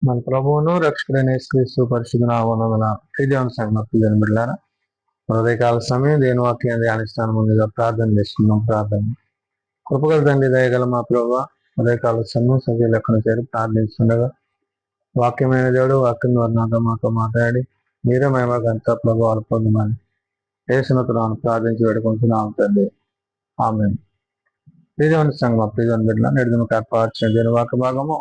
మన ప్రభువును రక్షకుడైన యేసుక్రీస్తు పరిశుద్ధ నామమున దేవుని సంగతి జనబిడ్డారా హృదయకాల సమయం దేని వాక్యం ధ్యానిస్తాను. ముందుగా ప్రార్థన చేస్తున్నాం. ప్రార్థన కృపగల తండ్రి దయగల మా ప్రభు హృదయకాల సమయం సభ్యులు ఎక్కడ చేరి ప్రార్థిస్తుండగా వాక్యమైన దేవుడు వాక్యం ద్వారా నాతో మాతో మాట్లాడి మీరే మేము గంత ప్రభావాలు పొందమని వేసినతున్నాను ప్రార్థించి వేడుకుంటున్నాం తండ్రి. ఆమె దేవుని సంఘం ప్రియజన బిడ్డ నెడుగును ఏర్పరిచిన దేని వాక్య భాగము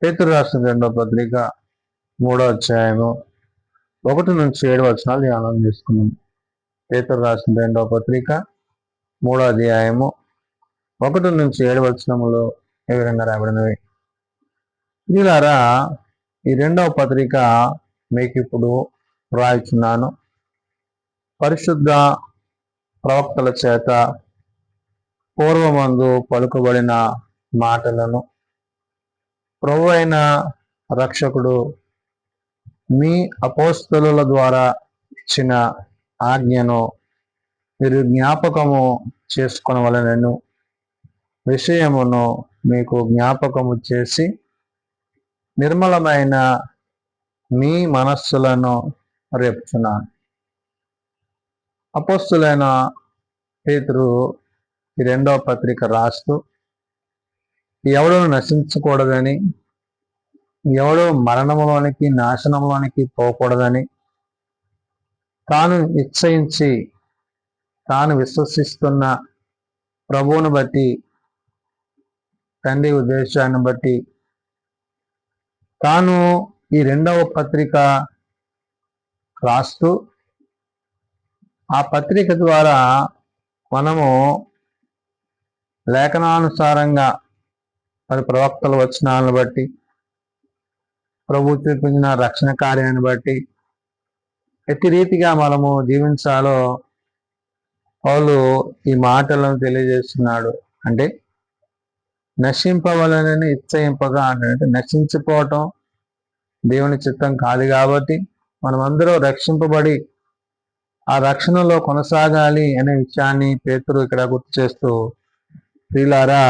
పేతురు రాసిన 2వ పత్రిక 3వ అధ్యాయము 1 నుంచి 7 వచనాలు ధ్యానం చేసుకున్నాం. పేతురు రాసిన 2వ పత్రిక 3వ అధ్యాయము 1 నుంచి 7 వచనములు ఏ విధంగా రాబడినవి. వీళ్ళారా, ఈ 2వ పత్రిక మీకు ఇప్పుడు రాయిచున్నాను. పరిశుద్ధ ప్రవక్తల చేత పూర్వమందు పలుకబడిన మాటలను ప్రభు అయిన రక్షకుడు మీ అపోస్తలుల ద్వారా ఇచ్చిన ఆజ్ఞను మీరు జ్ఞాపకము చేసుకొనవలెనను విషయమును మీకు జ్ఞాపకము చేసి నిర్మలమైన మీ మనస్సులను రేపుచున్నాను. అపోస్తలులైన పేతురు ఈ 2వ పత్రిక రాస్తూ ఎవడో నశించకూడదని, ఎవడో మరణంలోనికి నాశనంలోనికి పోకూడదని తాను నిశ్చయించి తాను విశ్వసిస్తున్న ప్రభువును బట్టి, తండ్రి ఉద్దేశాన్ని బట్టి తాను ఈ 2వ పత్రిక రాస్తూ ఆ పత్రిక ద్వారా మనము లేఖనానుసారంగా మరి ప్రవక్తల వచనాలను బట్టి ప్రభు చూపించిన రక్షణ కార్యాన్ని బట్టి ఎట్టి రీతిగా మనము జీవించాలో పౌలు ఈ మాటలను తెలియజేస్తున్నాడు. అంటే నశింపవలనని ఇచ్చయింపగా అంటే నశించిపోవటం దేవుని చిత్తం కాదు. కాబట్టి మనమందరం రక్షింపబడి ఆ రక్షణలో కొనసాగాలి అనే విషయాన్ని పేతురు ఇక్కడ గుర్తు చేస్తూ, ప్రియులారా,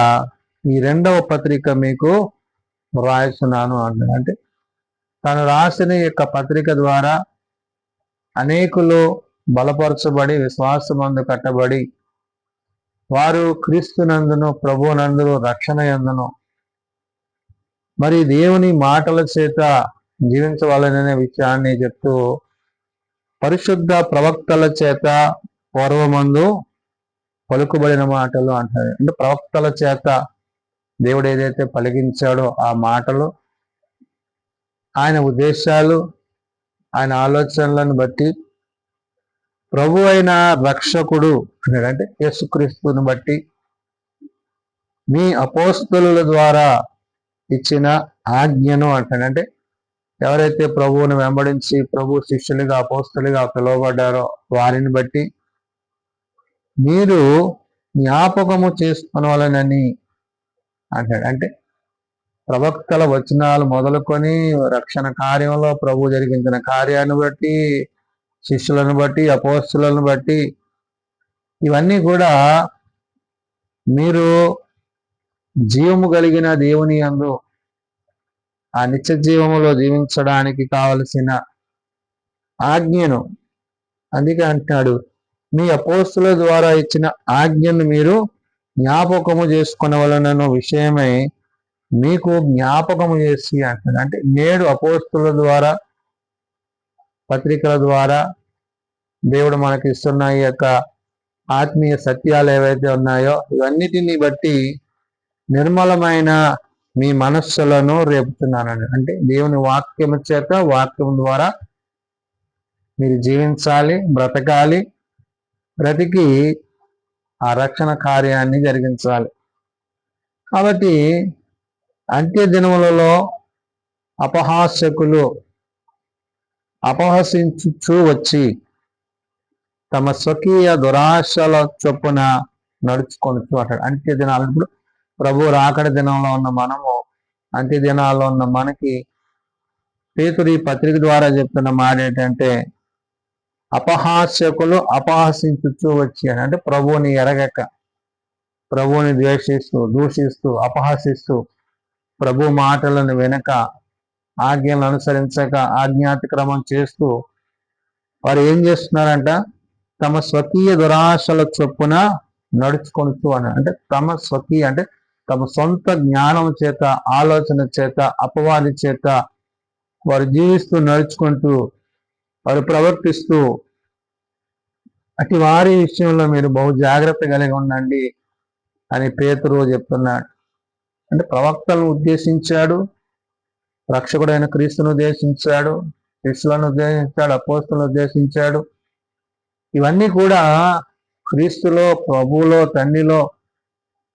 ఈ 2వ పత్రిక మీకు రాయిస్తున్నాను అన్నాడు. అంటే తను రాసిన యొక్క పత్రిక ద్వారా అనేకులు బలపరచబడి విశ్వాసమందు కట్టబడి వారు క్రీస్తునందును ప్రభువునందును రక్షణ యందును మరి దేవుని మాటల చేత జీవించవాలనే విషయాన్ని చెప్తూ పరిశుద్ధ ప్రవక్తల చేత పూర్వమందు పలుకుబడిన మాటలు అంటారు. అంటే ప్రవక్తల చేత దేవుడు ఏదైతే పలికించాడో ఆ మాటలు, ఆయన ఉద్దేశాలు, ఆయన ఆలోచనలను బట్టి ప్రభు అయిన రక్షకుడు అంటే యేసుక్రీస్తుని బట్టి మీ అపోస్తలుల ద్వారా ఇచ్చిన ఆజ్ఞను అంటాడు. అంటే ఎవరైతే ప్రభువుని వెంబడించి ప్రభు శిష్యులుగా అపోస్తలుగా పిలువబడ్డారో వారిని బట్టి మీరు జ్ఞాపకము చేసుకునవలనని అంటాడు. అంటే ప్రవక్తల వచనాలు మొదలుకొని రక్షణ కార్యంలో ప్రభు జరిగించిన కార్యాన్ని బట్టి, శిష్యులను బట్టి, అపోస్తులను బట్టి ఇవన్నీ కూడా మీరు జీవము కలిగిన దేవుని యందు ఆ నిత్య జీవములో జీవించడానికి కావలసిన ఆజ్ఞను, అందుకే అంటున్నాడు మీ అపోస్తుల ద్వారా ఇచ్చిన ఆజ్ఞను మీరు జ్ఞాపకము చేసుకునవలనను విషయమై మీకు జ్ఞాపకము చేసి అంటున్నాడు. అంటే నేడు అపోస్తుల ద్వారా పత్రికల ద్వారా దేవుడు మనకి ఇస్తున్న ఈ యొక్క ఆత్మీయ సత్యాలు ఏవైతే ఉన్నాయో ఇవన్నిటిని బట్టి నిర్మలమైన మీ మనస్సులను రేపుతున్నానండి. అంటే దేవుని వాక్యము చేత, వాక్యం ద్వారా మీరు జీవించాలి, బ్రతకాలి, బ్రతికి ఆ రక్షణ కార్యాన్ని జరిగించాలి. కాబట్టి అంత్య దినములలో అపహాస్యకులు అపహసించు వచ్చి తమ స్వకీయ దురాశల చొప్పున నడుచుకొని అంటాడు. అంత్య దినాలు ఇప్పుడు ప్రభు రాకడ దినంలో ఉన్న మనము, అంత్య దినాల్లో ఉన్న మనకి పేతురు ఈ పత్రిక ద్వారా చెప్తున్న మాట ఏంటంటే అపహాస్యకులు అపహసించు వచ్చి అని. అంటే ప్రభువుని ఎరగక, ప్రభువుని ద్వేషిస్తూ, దూషిస్తూ, అపహసిస్తూ, ప్రభు మాటలను వెనక ఆజ్ఞలను అనుసరించక ఆజ్ఞాతిక్రమం చేస్తూ వారు ఏం చేస్తున్నారంట, తమ స్వకీయ దురాశల చొప్పున నడుచుకొనుచు అని. అంటే తమ స్వకీయ అంటే తమ సొంత జ్ఞానం చేత, ఆలోచన చేత, అపవాది చేత వారు జీవిస్తూ నడుచుకుంటూ వారు ప్రవర్తిస్తూ, అటు వారి విషయంలో మీరు బహు జాగ్రత్త కలిగి ఉండండి అని పేతురు చెప్తున్నాడు. అంటే ప్రవక్తలను ఉద్దేశించాడు, రక్షకుడైన క్రీస్తును ఉద్దేశించాడు, శిష్యులను ఉద్దేశించాడు, అపోస్తులను ఉద్దేశించాడు. ఇవన్నీ కూడా క్రీస్తులో, ప్రభువులో, తండ్రిలో,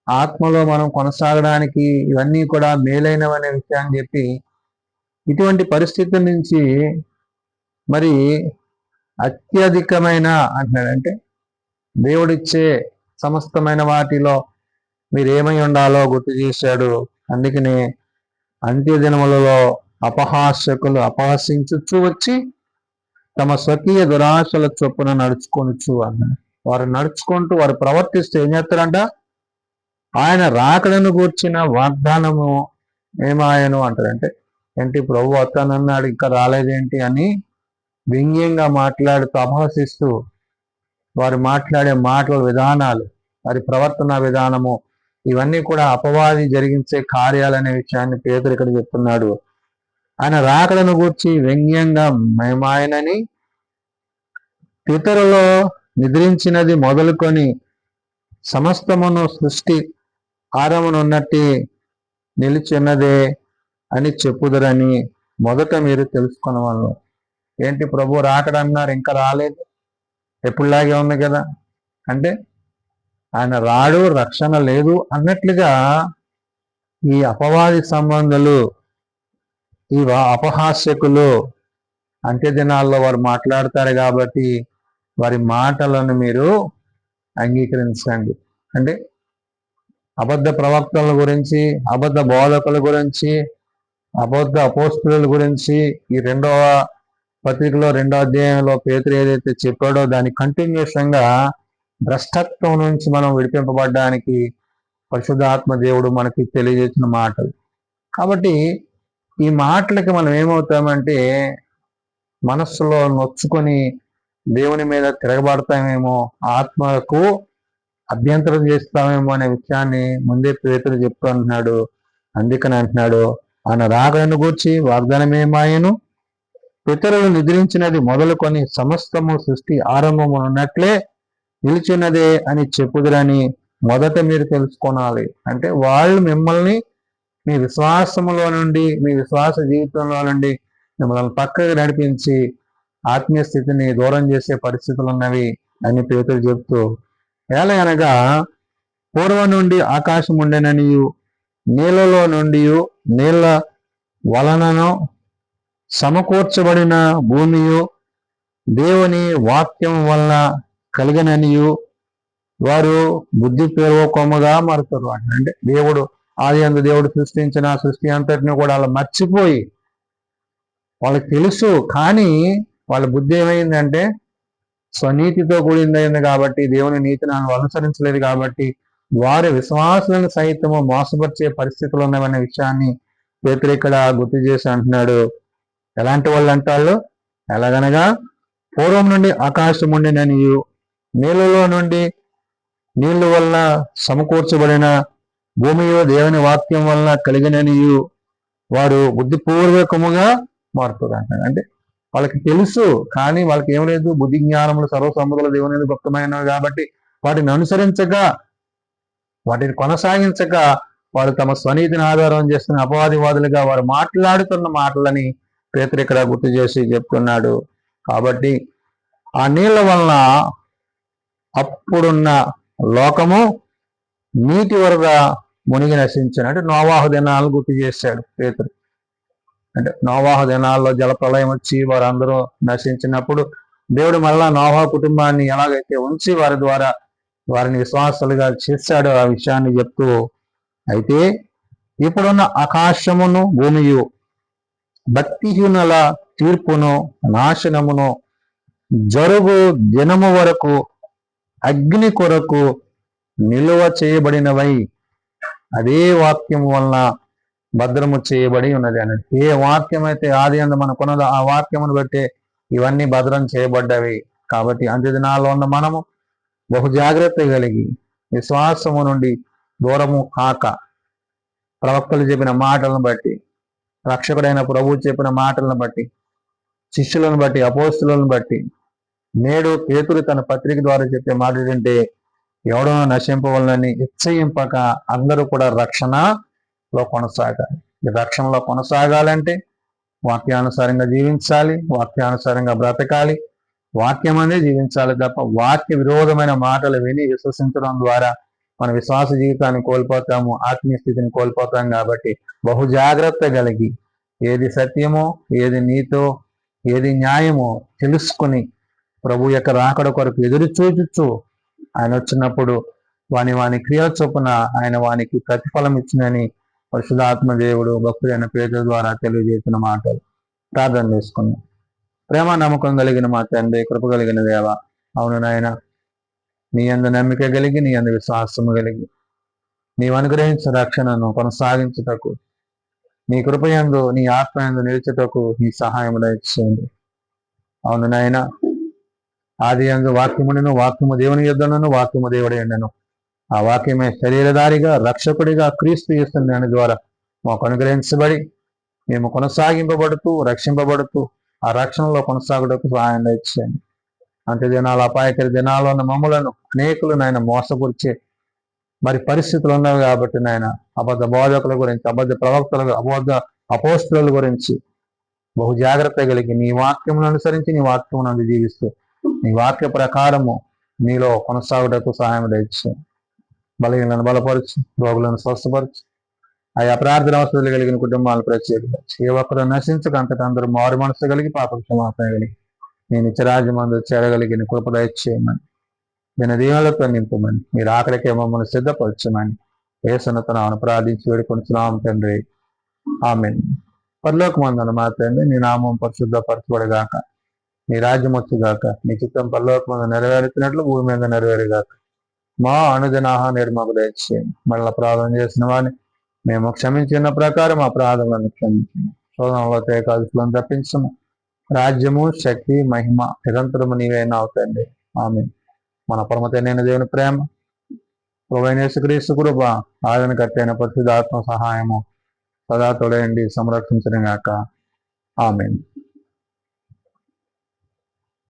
ఆత్మలో మనం కొనసాగడానికి ఇవన్నీ కూడా మేలైనవనే విషయాన్ని చెప్పి, ఇటువంటి పరిస్థితుల నుంచి మరి అత్యధికమైన అంటున్నాడంటే దేవుడిచ్చే సమస్తమైన వాటిలో మీరు ఏమై ఉండాలో గుర్తు చేశాడు. అందుకనే అంత్యదినములలో అపహాస్యకులు అపహసించుచు వచ్చి తమ స్వకీయ దురాశల చొప్పున నడుచుకొనుచు అన్నాడు. వారు నడుచుకుంటూ వారు ప్రవర్తిస్తూ ఏం చేస్తారంట, ఆయన రాకడను గూర్చిన వాగ్దానము ఏమాయను అంటారంటే ఏంటి, ప్రభు వస్తానన్నాడు ఇంకా రాలేదేంటి అని వ్యంగ్యంగా మాట్లాడుతూ అపహసిస్తూ వారు మాట్లాడే మాటల విధానాలు, వారి ప్రవర్తన విధానము, ఇవన్నీ కూడా అపవాది జరిగించే కార్యాలనే విషయాన్ని పేతురు ఇక్కడ చెప్తున్నాడు. ఆయన రాకడను గూర్చి వ్యంగ్యంగా మేమాయనని, పితరులో నిద్రించినది మొదలుకొని సమస్తమును సృష్టి ఆరంభమునున్నట్టు నిలిచిన్నదే అని చెప్పుదరని మొదట మీరు తెలుసుకున్నవాళ్ళు. ఏంటి, ప్రభు రాకడన్నారు ఇంకా రాలేదు, ఎప్పుడులాగే ఉంది కదా అంటే ఆయన రాడు, రక్షణ లేదు అన్నట్లుగా ఈ అపవాది సంబంధులు, ఈ అపహాస్యకులు అంత్యదినాల్లో వారు మాట్లాడతారు కాబట్టి వారి మాటలను మీరు అంగీకరించండి. అంటే అబద్ధ ప్రవక్తల గురించి, అబద్ధ బోధకుల గురించి, అబద్ధ అపోస్తుల గురించి ఈ 2వ పత్రికలో 2వ అధ్యాయంలో పేతురు ఏదైతే చెప్పాడో దాని కంటిన్యూషన్గా భ్రష్టత్వం నుంచి మనం విడిపింపబడడానికి పరిశుద్ధాత్మ దేవుడు మనకి తెలియజేసిన మాటలు. కాబట్టి ఈ మాటలకి మనం ఏమవుతామంటే మనస్సులో నొచ్చుకొని దేవుని మీద తిరగబడతామేమో, ఆత్మకు అభ్యంతరం చేస్తామేమో అనే విషయాన్ని ముందే పేతురు చెప్తూ అంటున్నాడు. అందుకని అంటున్నాడు, ఆయన రాకడను గూర్చి వాగ్దానమేమాయను, పితరులు నిద్రించినది మొదలుకొని సమస్తము సృష్టి ఆరంభమునున్నట్లే నిలిచినదే అని చెప్పుదురని మొదట మీరు తెలుసుకోవాలి. అంటే వాళ్ళు మిమ్మల్ని మీ విశ్వాసములో నుండి, మీ విశ్వాస జీవితంలో నుండి మిమ్మల్ని పక్కకు నడిపించి ఆత్మీయ స్థితిని దూరం చేసే పరిస్థితులు ఉన్నవి అని పేతురు చెప్తూ, ఎలా అనగా పూర్వం నుండి ఆకాశం ఉండెననియు, నీళ్ళలో నుండి నీళ్ళ వలనను సమకూర్చబడిన భూమియు దేవుని వాక్యం వలన కలిగననియు వారు బుద్ధిపూర్వకముగా మారుతారు. అంటే దేవుడు ఆదియందు దేవుడు సృష్టించిన సృష్టి అంతటిని కూడా అలా మర్చిపోయి, వాళ్ళకి తెలుసు కానీ వాళ్ళ బుద్ధి ఏమైందంటే స్వనీతితో కూడిందైంది కాబట్టి, దేవుని నీతిని అనుసరించలేదు కాబట్టి వారి విశ్వాసులను సైతము మోసపరిచే పరిస్థితులు ఉన్నాయనే విషయాన్ని పేతురు ఇక్కడ గుర్తు చేసి అంటున్నాడు. ఎలాంటి వాళ్ళు అంటాళ్ళు, ఎలాగనగా పూర్వం నుండి ఆకాశం ఉండిననియు, నీళ్ళలో నుండి నీళ్ల వలన సమకూర్చబడిన భూమియో దేవుని వాక్యం వలన కలిగిననియు వారు బుద్ధిపూర్వకముగా మారుతారు అంటాడు. అంటే వాళ్ళకి తెలుసు కానీ వాళ్ళకి ఏం లేదు, బుద్ధి జ్ఞానములు సర్వసంపదలు దేవుని గుప్తమైనవి కాబట్టి వాటిని అనుసరించక, వాటిని కొనసాగించక వారు తమ స్వనీతిని ఆధారం చేస్తున్న అపవాదివాదులుగా వారు మాట్లాడుతున్న మాటలని పేతురు ఇక్కడ గుర్తు చేసి చెప్తున్నాడు. కాబట్టి ఆ నీళ్ల వలన అప్పుడున్న లోకము నీటి వరద మునిగి నశించిన, అంటే నోవాహు దినాలను గుర్తు చేశాడు పేతురు. అంటే నోవాహు దినాల్లో జలప్రలయం వచ్చి వారందరూ నశించినప్పుడు దేవుడు మళ్ళా నోవాహు కుటుంబాన్ని ఎలాగైతే ఉంచి వారి ద్వారా వారిని విశ్వాసాలుగా చేశాడో ఆ విషయాన్ని చెప్తూ, అయితే ఇప్పుడున్న ఆకాశమును భూమియు భక్తిహీనుల తీర్పును నాశనమును జరుగు దినము వరకు అగ్ని కొరకు నిలువ చేయబడినవై అదే వాక్యం వలన భద్రము చేయబడి ఉన్నది అన్నది. ఏ వాక్యం అయితే ఆది అందు మనకున్నదో ఆ వాక్యమును బట్టి ఇవన్నీ భద్రం చేయబడ్డవి. కాబట్టి అంత్య దినాల్లో ఉన్న మనము బహు జాగ్రత్త కలిగి విశ్వాసము నుండి దూరము కాక, ప్రవక్తలు చెప్పిన మాటలను బట్టి, రక్షకుడైన ప్రభువు చెప్పిన మాటలను బట్టి, శిష్యులను బట్టి, అపోస్తులను బట్టి, నేడు పేతురు తన పత్రిక ద్వారా చెప్పే మాట ఏంటంటే, ఎవడో నశింపవలనని ఇచ్చయింపక అందరూ కూడా రక్షణలో కొనసాగాలి. ఈ రక్షణలో కొనసాగాలంటే వాక్యానుసారంగా జీవించాలి, వాక్యానుసారంగా బ్రతకాలి, వాక్యం అనేది జీవించాలి తప్ప వాక్య విరోధమైన మాటలు విని విశ్వసించడం ద్వారా మన విశ్వాస జీవితాన్ని కోల్పోతాము, ఆత్మీయ స్థితిని కోల్పోతాం. కాబట్టి బహు జాగ్రత్త కలిగి ఏది సత్యమో, ఏది నీతో, ఏది న్యాయమో తెలుసుకుని ప్రభు యొక్క రాకడ కొరకు ఎదురు చూచుచు ఆయన వచ్చినప్పుడు వాని క్రియ చొప్పున ఆయన వానికి ప్రతిఫలం ఇచ్చిందని పరిశుద్ధాత్మ దేవుడు భక్తుడైన పేతురు ద్వారా తెలియజేసిన మాటలు. ప్రార్థన చేసుకున్నాం. ప్రేమ నమ్మకం కలిగిన మా తండ్రి, కృప కలిగిన దేవ, అవును నాయన, నీ యందు నమ్మిక కలిగి, నీ యందు విశ్వాసము కలిగి, నీవు అనుగ్రహించిన రక్షణను కొనసాగించుటకు, నీ కృపయందు, నీ ఆత్మయందు నిలిచుటకు నీ సహాయం దయచేయండి. అవును నాయన, ఆది యందు వాక్యమును, వాక్యము దేవుని యుద్ధను, వాక్యము దేవుడి ఎండను, ఆ వాక్యమే శరీరధారిగా రక్షకుడిగా క్రీస్తు యేసు దాని ద్వారా మాకు అనుగ్రహించబడి మేము కొనసాగింపబడుతూ, రక్షింపబడుతూ ఆ రక్షణలో కొనసాగుటకు సహాయం దయచేయండి. అంత్య దినాలు, అపాయకర దినాల్లో ఉన్న మమ్ములను అనేకులు నాయన మోసపరిచే మరి పరిస్థితులు ఉన్నవి. కాబట్టి నాయన అబద్ధ బోధకుల గురించి, అబద్ధ ప్రవక్తల, అబద్ధ అపోస్తుల గురించి బహు జాగ్రత్త కలిగి నీ వాక్యమును అనుసరించి, నీ వాక్యమును జీవిస్తూ నీ వాక్య ప్రకారము నీలో కొనసాగుటకు సహాయం దయచేయండి. బలహీనలను బలపరచు, రోగులను స్వస్థపరచు, ఆయా ప్రార్థన అవసరాలు కలిగిన కుటుంబాలు ప్రత్యేకంగా ఏ ఒక్కరు నశించక అంతటా అందరూ మారు మనసు కలిగి పాప క్షమాపణ కలిగి నేను ఇచ్చరాజ్యమందు చేరగలిగిన కృప దయచేయమని, నేను దీవులతో నింపమని, మీరు ఆఖరికే మమ్మల్ని సిద్ధపరచమని యేసునామమున ప్రార్థించి వేడుకొనుచున్నాము తండ్రి. ఆమేన్. పరలోకమందున్న మా తండ్రి, నీ నామం పరిశుద్ధపరచబడుగాక, నీ రాజ్యం వచ్చుగాక, నీ చిత్తం పరలోకమందు నెరవేరుతున్నట్లు భూమి మీద నెరవేరుగాక. మా అనుదిన ఆహారం నేడు మాకు దయచేయండి. మళ్ళీ ప్రార్థన చేసిన వాడిని మేము క్షమించిన ప్రకారం ఆ ప్రార్థనలను క్షమించము. శోధనలో తేకాల్సులను తప్పించము. రాజ్యము, శక్తి, మహిమ నిరంతరము నీవైనా అవుతాయండి. ఆమేన్. మన పరమతైన దేవుని ప్రేమ, ప్రభువైన యేసుక్రీస్తు కృప, ఆదరణ కట్టైన పరిశుద్ధాత్మ సహాయము సదా తోడయండి సంరక్షించడం గాక. ఆమేన్.